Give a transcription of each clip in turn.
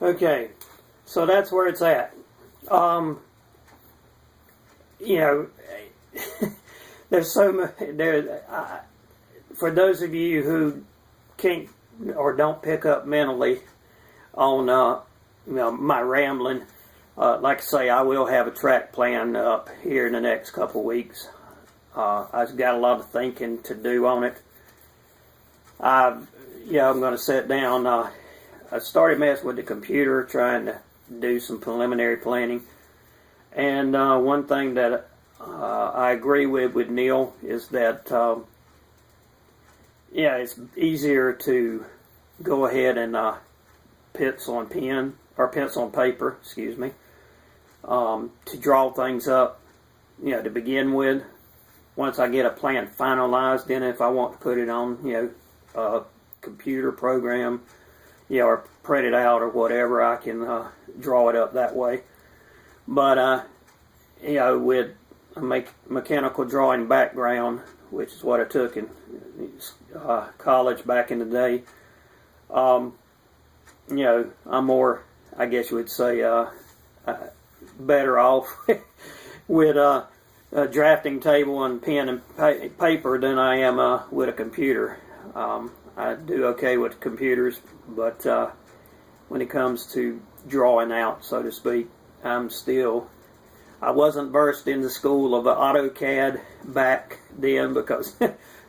Okay, so that's where it's at. You know, there's so much there. For those of you who can't or don't pick up mentally on my rambling, like I say, I will have a track plan up here in the next couple of weeks. I've got a lot of thinking to do on it. I'm going to sit down. I started messing with the computer, trying to do some preliminary planning. And one thing that I agree with Neil is that it's easier to go ahead and pencil on pen or pencil on paper, excuse me, to draw things up, to begin with. Once I get a plan finalized, then if I want to put it on, a computer program, or print it out or whatever, I can draw it up that way. But, with a mechanical drawing background, which is what I took in college back in the day, I'm more, I guess you would say, better off with a drafting table and pen and paper than I am with a computer. I do okay with computers, but when it comes to drawing out, so to speak, I wasn't versed in the school of AutoCAD back then because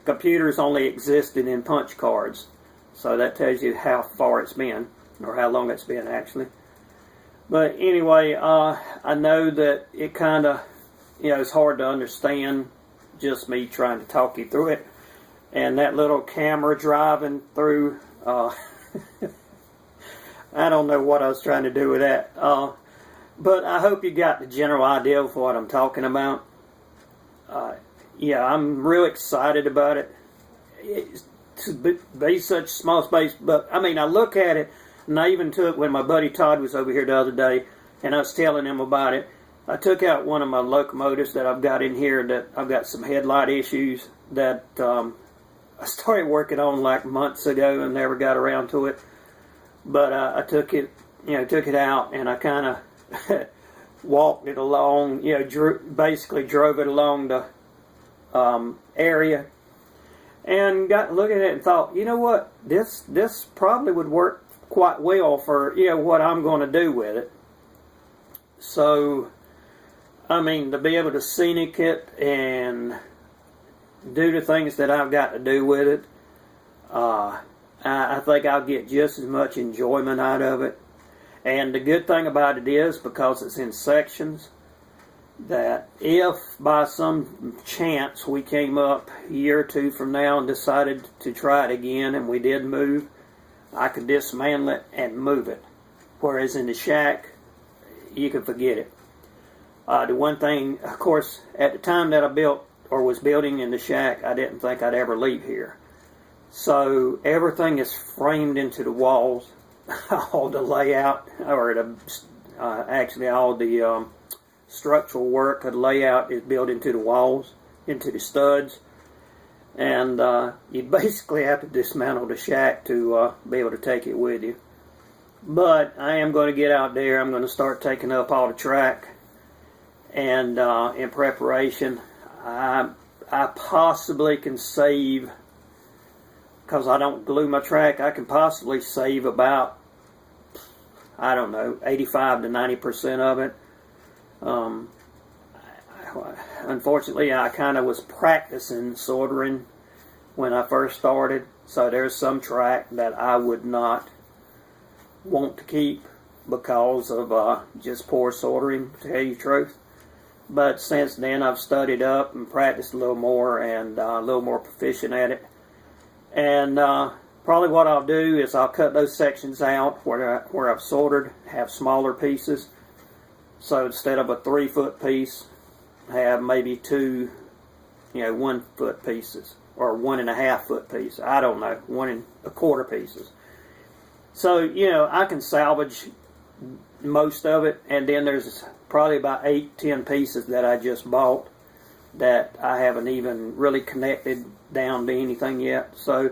computers only existed in punch cards. So that tells you how far it's been, or how long it's been actually. But anyway, I know that it kind of, it's hard to understand, just me trying to talk you through it. And that little camera driving through, I don't know what I was trying to do with that. But I hope you got the general idea of what I'm talking about. I'm real excited about it. It's to be such small space, but I mean, I look at it, and I even took, when my buddy Todd was over here the other day, and I was telling him about it, I took out one of my locomotives that I've got in here that I've got some headlight issues that I started working on like months ago and never got around to it. But I took it out, and I kind of walked it along, basically drove it along the area, and got looking at it and thought, you know what, this probably would work quite well for what I'm going to do with it. So, I mean, to be able to scenic it and do the things that I've got to do with it, I think I'll get just as much enjoyment out of it. And the good thing about it is, because it's in sections, that if by some chance we came up a year or two from now and decided to try it again and we did move, I could dismantle it and move it. Whereas in the shack, you can forget it. The one thing, of course, at the time that I built or was building in the shack, I didn't think I'd ever leave here. So everything is framed into the walls. All the layout, or actually all the structural work of the layout is built into the walls, into the studs. And you basically have to dismantle the shack to be able to take it with you. But I am going to get out there. I'm going to start taking up all the track. And in preparation, I possibly can save, because I don't glue my track, I can possibly save about, 85 to 90% of it. Unfortunately, I kind of was practicing soldering when I first started, so there's some track that I would not want to keep because of just poor soldering, to tell you the truth. But since then, I've studied up and practiced a little more and a little more proficient at it. And probably what I'll do is I'll cut those sections out where I've soldered, have smaller pieces. So instead of a 3-foot piece, have maybe 2, 1-foot pieces, or 1.5-foot piece. I don't know, 1 1/4 pieces. So, I can salvage most of it, and then there's probably about 8-10 pieces that I just bought that I haven't even really connected down to anything yet. So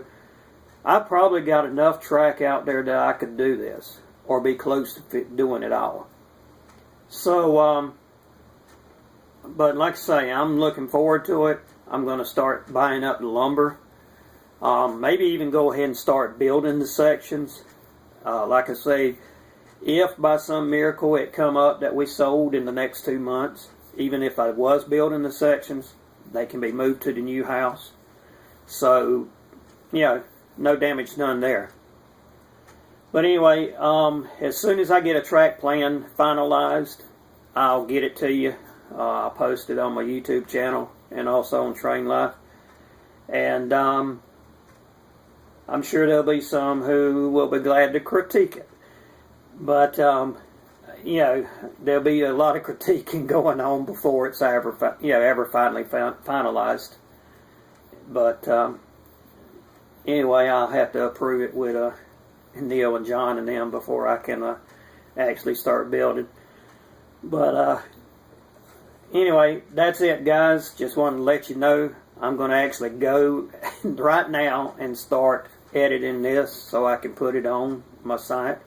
I probably got enough track out there that I could do this. or be close to doing it all. So, but like I say, I'm looking forward to it. I'm going to start buying up the lumber. Maybe even go ahead and start building the sections. Like I say, if by some miracle it come up that we sold in the next 2 months, even if I was building the sections, they can be moved to the new house. So, no damage done there. But anyway, as soon as I get a track plan finalized, I'll get it to you. I'll post it on my YouTube channel and also on Train Life. And I'm sure there'll be some who will be glad to critique it. But, there'll be a lot of critiquing going on before it's ever finally finalized. But anyway, I'll have to approve it with Neil and John and them before I can actually start building. But anyway, that's it, guys. Just wanted to let you know I'm going to actually go right now and start editing this so I can put it on my site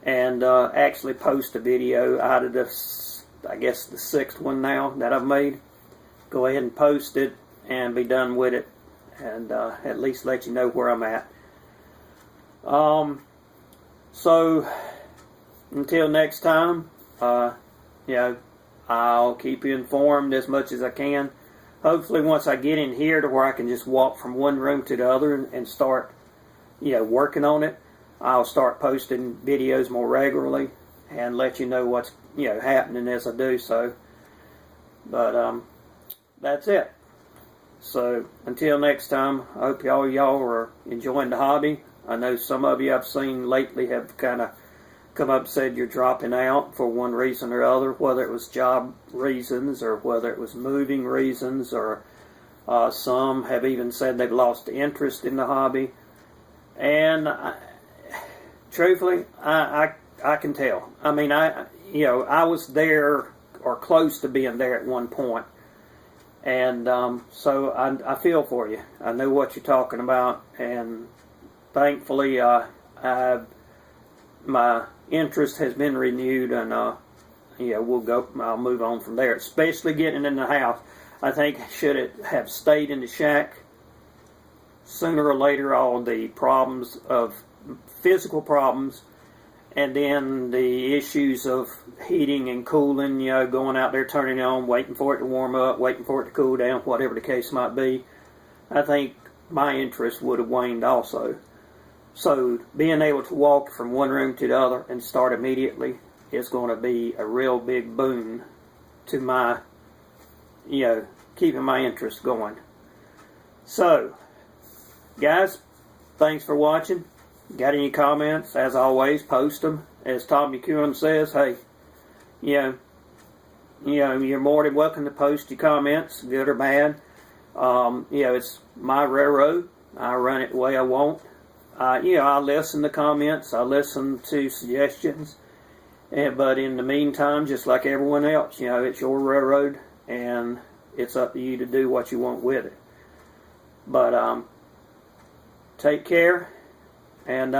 and actually post a video out of this, I guess the 6th one now that I've made. Go ahead and post it and be done with it, and at least let you know where I'm at. So until next time, I'll keep you informed as much as I can. Hopefully once I get in here to where I can just walk from one room to the other and start, working on it, I'll start posting videos more regularly and let you know what's, happening as I do so. But, that's it. So, until next time, I hope y'all are enjoying the hobby. I know some of you I've seen lately have kind of come up and said you're dropping out for one reason or other, whether it was job reasons or whether it was moving reasons, or some have even said they've lost interest in the hobby. And truthfully, I can tell. I mean, I was there or close to being there at one point. And so I feel for you. I know what you're talking about, and thankfully my interest has been renewed, and I'll move on from there. Especially getting in the house. I think should it have stayed in the shack, sooner or later all the problems of physical problems, and then the issues of heating and cooling, going out there, turning it on, waiting for it to warm up, waiting for it to cool down, whatever the case might be, I think my interest would have waned also. So being able to walk from one room to the other and start immediately is going to be a real big boon to my, keeping my interest going. So, guys, thanks for watching. Got any comments? As always, post them. As Tommy Kuhn says, hey, you're more than welcome to post your comments, good or bad. It's my railroad. I run it the way I want. I listen to comments. I listen to suggestions. But in the meantime, just like everyone else, it's your railroad, and it's up to you to do what you want with it. But take care. And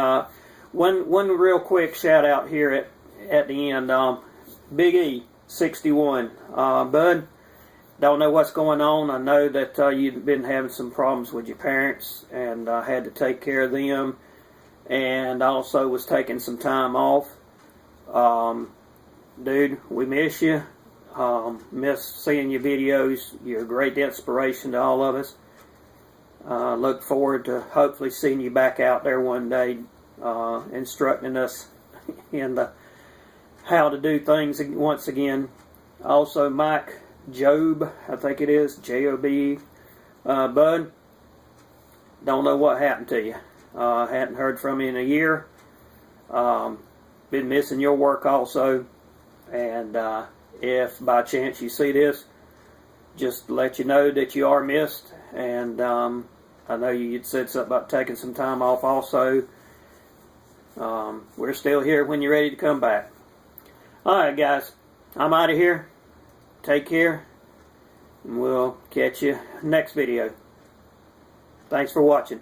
one real quick shout out here at the end, Big E 61, Bud. Don't know what's going on. I know that you've been having some problems with your parents, and had to take care of them, and also was taking some time off. Dude, we miss you. Miss seeing your videos. You're a great inspiration to all of us. Look forward to hopefully seeing you back out there one day, instructing us in how to do things once again. Also, Mike Job, I think it is, J-O-B, Bud, don't know what happened to you. Hadn't heard from you in a year. Been missing your work also. And if by chance you see this, just to let you know that you are missed. And I know you'd said something about taking some time off also. We're still here when you're ready to come back. Alright, guys, I'm out of here. Take care, and we'll catch you next video. Thanks for watching.